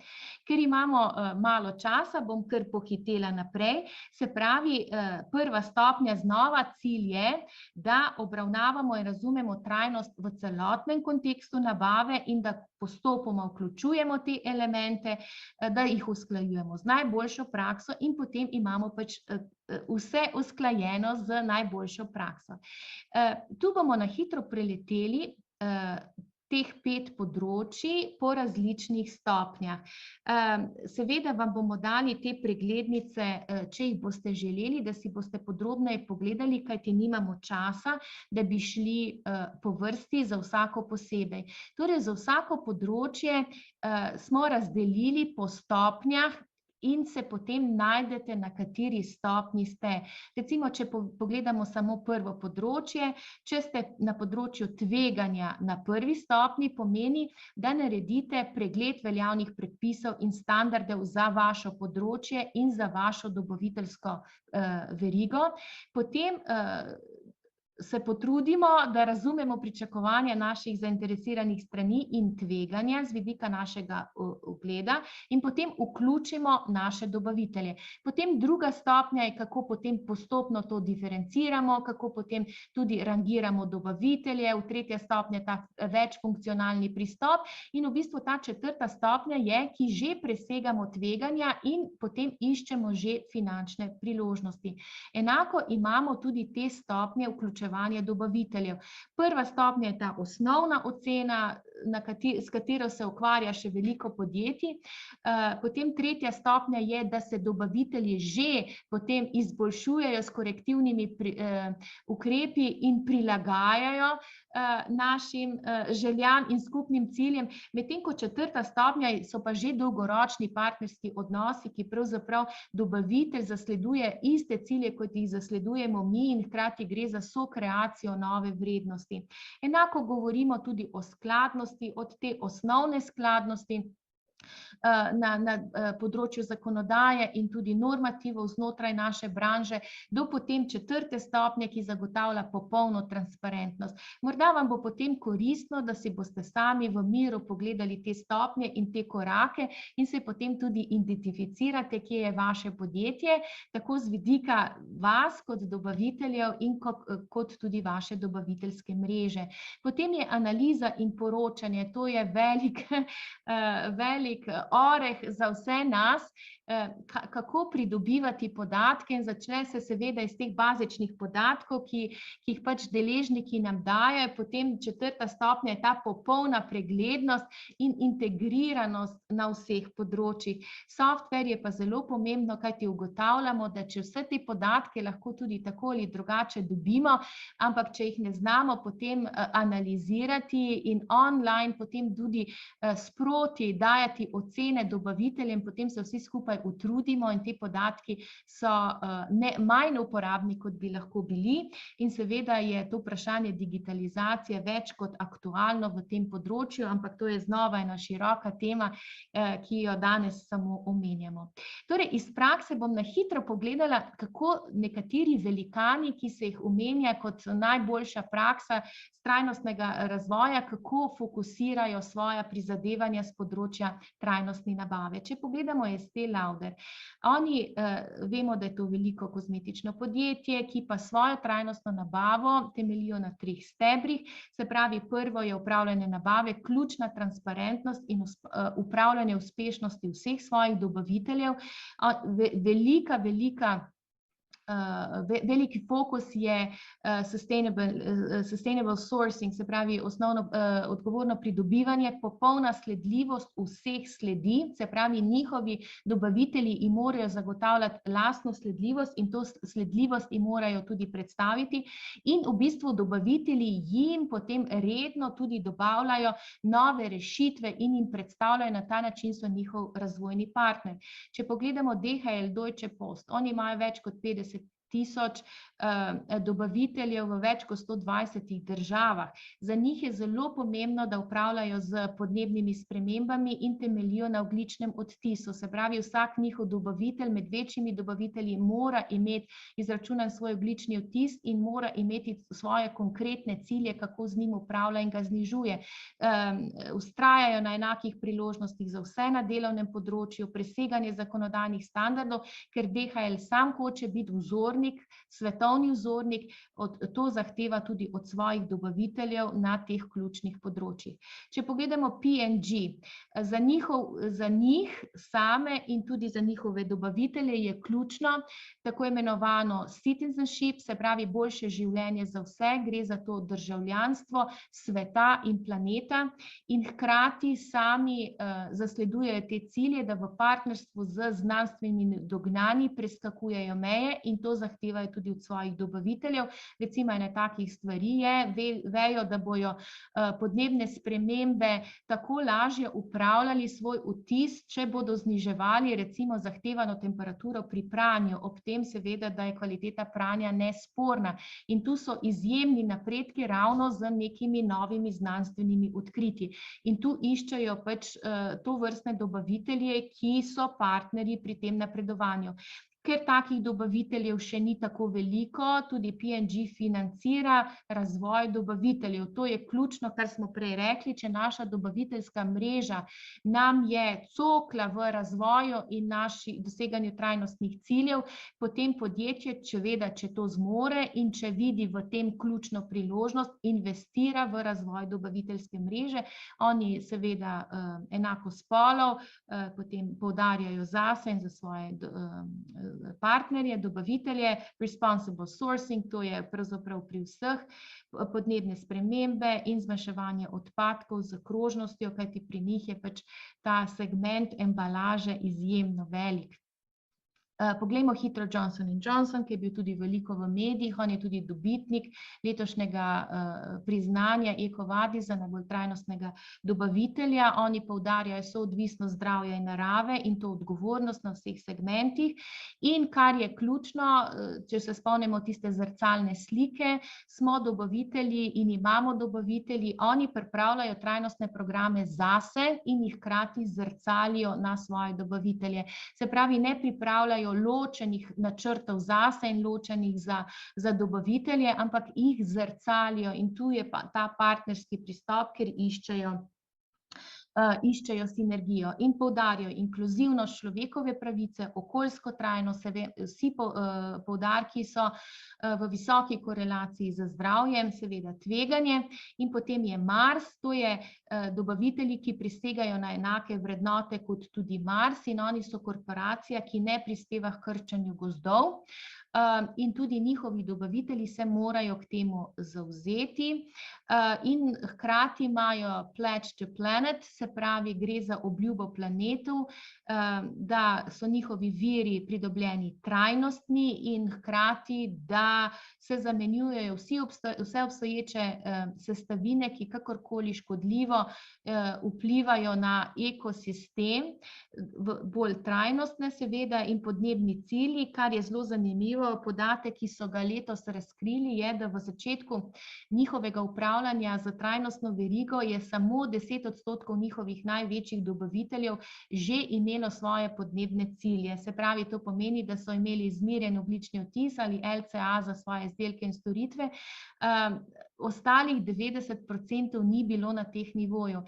Ker imamo malo časa, bom kar pohitela naprej, se pravi, prva stopnja znova, cilj je, da obravnavamo in razumemo trajnost v celotnem kontekstu nabave in da postopoma vključujemo te elemente, da jih usklajujemo z najboljšo prakso in potem imamo pač vse usklajeno z najboljšo prakso. Tu bomo na hitro preleteli teh 5 področij po različnih stopnjah. Seveda vam bomo dali te preglednice, če jih boste želeli, da si boste podrobneje pogledali, kajti nimamo časa, da bi šli po vrsti za vsako posebej. Torej, za vsako področje smo razdelili po stopnjah in se potem najdete, na kateri stopnji ste. Recimo, če pogledamo samo prvo področje, če ste na področju tveganja na prvi stopnji, pomeni, da naredite pregled veljavnih predpisov in standardov za vašo področje in za vašo dobaviteljsko verigo. Potem se potrudimo, da razumemo pričakovanja naših zainteresiranih strani in tveganja z vidika našega ugleda in potem vključimo naše dobavitelje. Potem druga stopnja je, kako potem postopno to diferenciramo, kako potem tudi rangiramo dobavitelje, tretja stopnja je ta večfunkcionalni pristop in v bistvu ta četrta stopnja je, ki že presegamo tveganja in potem iščemo že finančne priložnosti. Enako imamo tudi te stopnje vključevanja dobaviteljev. Prva stopnja je ta osnovna ocena, s katero se ukvarja še veliko podjetij. Potem tretja stopnja je, da se dobavitelji že potem izboljšujejo s korektivnimi ukrepi in prilagajajo našim željam in skupnim ciljem. Medtem ko četrta stopnja so pa že dolgoročni partnerski odnosi, ki pravzaprav dobavitelj zasleduje iste cilje, kot jih zasledujemo mi in hkrati gre za sokreacijo nove vrednosti. Enako govorimo tudi o skladnosti, od te osnovne skladnosti na področju zakonodaje in tudi normativov znotraj naše branže, do potem četrte stopnje, ki zagotavlja popolno transparentnost. Morda vam bo potem koristno, da si boste sami v miru pogledali te stopnje in te korake in se potem tudi identificirate, kje je vaše podjetje, tako z vidika vas kot dobaviteljev in kot tudi vaše dobaviteljske mreže. Potem je analiza in poročanje, to je velik oreh za vse nas, kako pridobivati podatke in začne se seveda iz teh bazičnih podatkov, ki jih pač deležniki nam dajo, potem četrta stopnja je ta popolna preglednost in integriranost na vseh področjih. Software je pa zelo pomembno, kajti ugotavljamo, da če vse te podatke lahko tudi tako ali drugače dobimo, ampak če jih ne znamo potem analizirati in online potem tudi sproti dajati ocene dobaviteljem, potem se vsi skupaj utrudimo in te podatki so manj uporabni, kot bi lahko bili, in seveda je to vprašanje digitalizacije več kot aktualno v tem področju, ampak to je znova ena široka tema, ki jo danes samo omenjamo. Torej, iz prakse bom na hitro pogledala, kako nekateri velikani, ki se jih omenja kot najboljša praksa trajnostnega razvoja, kako fokusirajo svoja prizadevanja z področja trajnostne nabave. Če pogledamo Estée Lauder, oni, vemo, da je to veliko kozmetično podjetje, ki pa svojo trajnostno nabavo temeljijo na 3 stebrih, se pravi, prvo je upravljanje nabave, ključna transparentnost in upravljanje uspešnosti vseh svojih dobaviteljev, veliki fokus je sustainable sourcing, se pravi osnovno odgovorno pridobivanje, popolna sledljivost vseh sledi, se pravi njihovi dobavitelji jim morajo zagotavljati lastno sledljivost in to sledljivost jim morajo tudi predstaviti in v bistvu dobavitelji jim potem redno tudi dobavljajo nove rešitve in jim predstavljajo, na ta način so njihov razvojni partner. Če pogledamo DHL Deutsche Post, oni imajo več kot 50.000 dobaviteljev v več kot 120 državah. Za njih je zelo pomembno, da upravljajo z podnebnimi spremembami in temeljijo na ogljičnem odtisu. Se pravi, vsak njihov dobavitelj med večjimi dobavitelji mora imeti izračunan svoj ogljični odtis in mora imeti svoje konkretne cilje, kako z njim upravlja in ga znižuje. Vztrajajo na enakih priložnostih za vse na delovnem področju, preseganje zakonodajnih standardov, ker DHL sam hoče biti vzornik, svetovni vzornik, to zahteva tudi od svojih dobaviteljev na teh ključnih področjih. Če pogledamo P&G, za njih same in tudi za njihove dobavitelje je ključno tako imenovano citizenship, se pravi boljše življenje za vse, gre za to državljanstvo sveta in planeta in hkrati sami zasledujejo te cilje, da v partnerstvu z znanstvenimi dognanji preskakujejo meje in to zahtevajo zahtevajo tudi od svojih dobaviteljev. Recimo ena takih stvari je, vejo, da bojo podnebne spremembe tako lažje upravljali svoj vtis, če bodo zniževali recimo zahtevano temperaturo pri pranju, ob tem seveda, da je kvaliteta pranja nesporna. In tu so izjemni napredki ravno z nekimi novimi znanstvenimi odkritji. In tu iščejo pač tovrstne dobavitelje, ki so partnerji pri tem napredovanju. Ker takih dobaviteljev še ni tako veliko, tudi P&G financira razvoj dobaviteljev. To je ključno, kar smo prej rekli, če naša dobaviteljska mreža nam je cokla v razvoju in naši doseganju trajnostnih ciljev, potem podjetje, če to zmore in če vidi v tem ključno priložnost, investira v razvoj dobaviteljske mreže. Oni seveda enako spolov, potem poudarjajo zase in za svoje partnerje, dobavitelje, responsible sourcing, to je pravzaprav pri vseh, podnebne spremembe in zmanjševanje odpadkov z krožnostjo, kajti pri njih je pač ta segment embalaže izjemno velik. Poglejmo hitro Johnson & Johnson, ki je bil tudi veliko v medijih, on je tudi dobitnik letošnjega priznanja EcoVadis za najbolj trajnostnega dobavitelja. Oni poudarjajo soodvisnost zdravja in narave in to odgovornost na vseh segmentih. In kar je ključno, če se spomnimo tiste zrcalne slike, smo dobavitelji in imamo dobavitelji, oni pripravljajo trajnostne programe zase in jih hkrati zrcalijo na svoje dobavitelje. Se pravi, ne pripravljajo ločenih načrtov zase in ločenih za dobavitelje, ampak jih zrcalijo in tu je pa ta partnerski pristop, ker iščejo sinergijo in poudarjajo inkluzivnost, človekove pravice, okoljsko trajnost, vsi poudarki so v visoki korelaciji z zdravjem, seveda tveganje. In potem je Mars, to je dobavitelji, ki prisegajo na enake vrednote kot tudi Mars in oni so korporacija, ki ne prispeva h krčenju gozdov. In tudi njihovi dobavitelji se morajo k temu zavzeti in hkrati imajo Pledge to Planet, se pravi, gre za obljubo planetu, da so njihovi viri pridobljeni trajnostni in hkrati, da se zamenjujejo vse obstoječe sestavine, ki kakorkoli škodljivo vplivajo na ekosistem, bolj trajnostne seveda in podnebni cilji, kar je zelo zanimivo. Podatek, ki so ga letos razkrili, je, da v začetku njihovega upravljanja z trajnostno verigo je samo 10% njihovih največjih dobaviteljev že imelo svoje podnebne cilje. Se pravi, to pomeni, da so imeli izmerjen ogljični odtis ali LCA za svoje izdelke in storitve. Ostalih 90% ni bilo na teh nivoju.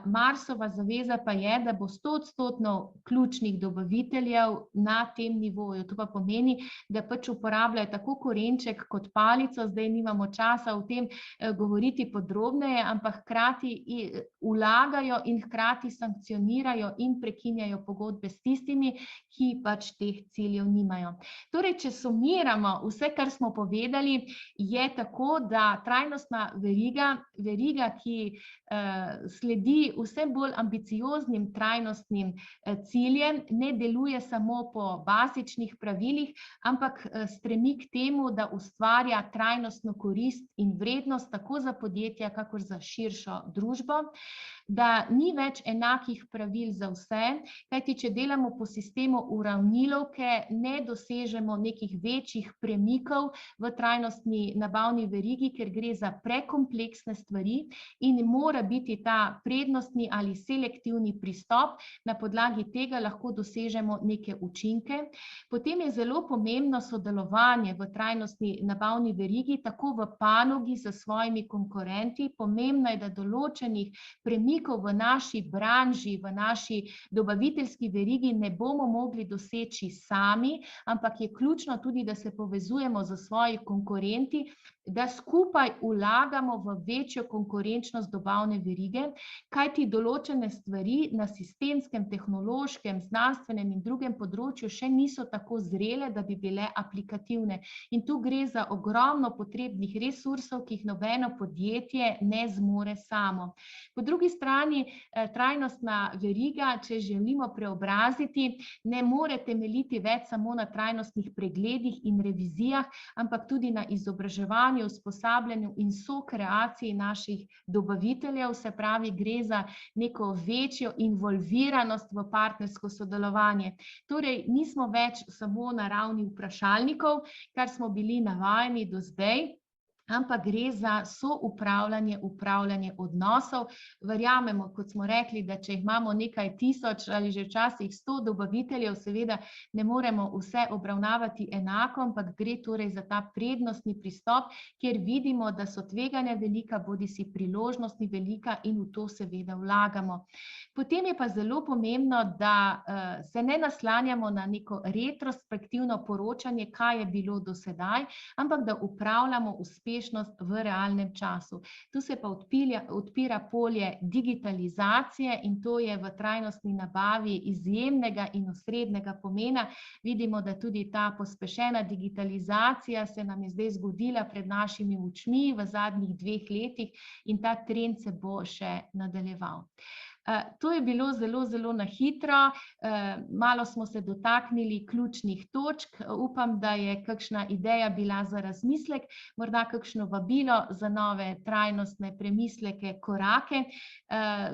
Marsova zaveza pa je, da bo 100% ključnih dobaviteljev na tem nivoju. To pa pomeni, da pač uporabljajo tako korenček kot palico, zdaj nimamo časa o tem govoriti podrobneje, ampak hkrati vlagajo in hkrati sankcionirajo in prekinjajo pogodbe s tistimi, ki pač teh ciljev nimajo. Torej, če sumiramo vse, kar smo povedali, je tako, da trajnostna veriga, ki sledi vse bolj ambicioznim trajnostnim ciljem, ne deluje samo po bazičnih pravilih, ampak stremi k temu, da ustvarja trajnostno korist in vrednost tako za podjetja, kakor za širšo družbo, da ni več enakih pravil za vse, kajti če delamo po sistemu uravnilovke, ne dosežemo nekih večjih premikov v trajnostni nabavni verigi, ker gre za prekompleksne stvari in mora biti ta prednostni ali selektivni pristop, na podlagi tega lahko dosežemo neke učinke. Potem je zelo pomembno sodelovanje v trajnostni nabavni verigi, tako v panogi s svojimi konkurenti. Pomembno je, da določenih premikov v naši branži, v naši dobaviteljski verigi ne bomo mogli doseči sami, ampak je ključno tudi, da se povezujemo z svojimi konkurenti, da skupaj vlagamo v večjo konkurenčnost dobavne verige, kajti določene stvari na sistemskem, tehnološkem, znanstvenem in drugem področju še niso tako zrele, da bi bile aplikativne. In tu gre za ogromno potrebnih resursov, ki jih nobeno podjetje ne zmore samo. Po drugi strani pravi, trajnostna veriga, če želimo preobraziti, ne more temeljiti več samo na trajnostnih pregledih in revizijah, ampak tudi na izobraževanju, usposabljanju in sokreaciji naših dobaviteljev, se pravi, gre za neko večjo involviranost v partnersko sodelovanje. Torej, nismo več samo na ravni vprašalnikov, kar smo bili navajeni do zdaj, ampak gre za soupravljanje, upravljanje odnosov. Verjamemo, kot smo rekli, da če jih imamo nekaj tisoč ali že včasih 100 dobaviteljev, seveda ne moremo vse obravnavati enako, ampak gre torej za ta prednostni pristop, kjer vidimo, da so tveganja velika, bodisi priložnosti velika in v to seveda vlagamo. Potem je pa zelo pomembno, da se ne naslanjamo na neko retrospektivno poročanje, kaj je bilo do sedaj, ampak da upravljamo uspešnost v realnem času. Tu se pa odpira polje digitalizacije in to je v trajnostni nabavi izjemnega in osrednjega pomena. Vidimo, da tudi ta pospešena digitalizacija se nam je zdaj zgodila pred našimi očmi v zadnjih 2 letih in ta trend se bo še nadaljeval. To je bilo zelo, zelo na hitro, malo smo se dotaknili ključnih točk, upam, da je kakšna ideja bila za razmislek, morda kakšno vabilo za nove trajnostne premisleke, korake.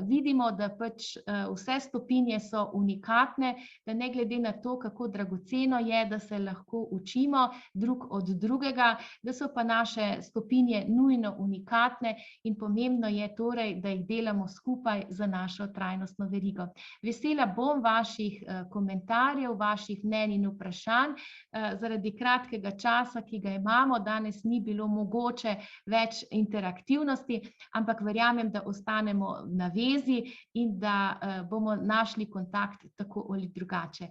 Vidimo, da pač vse stopinje so unikatne, da ne glede na to, kako dragoceno je, da se lahko učimo drug od drugega, da so pa naše stopinje nujno unikatne in pomembno je torej, da jih delamo skupaj za našo trajnostno verigo. Vesela bom vaših komentarjev, vaših mnenj in vprašanj. Zaradi kratkega časa, ki ga imamo, danes ni bilo mogoče več interaktivnosti, ampak verjamem, da ostanemo na vezi in da bomo našli kontakt tako ali drugače.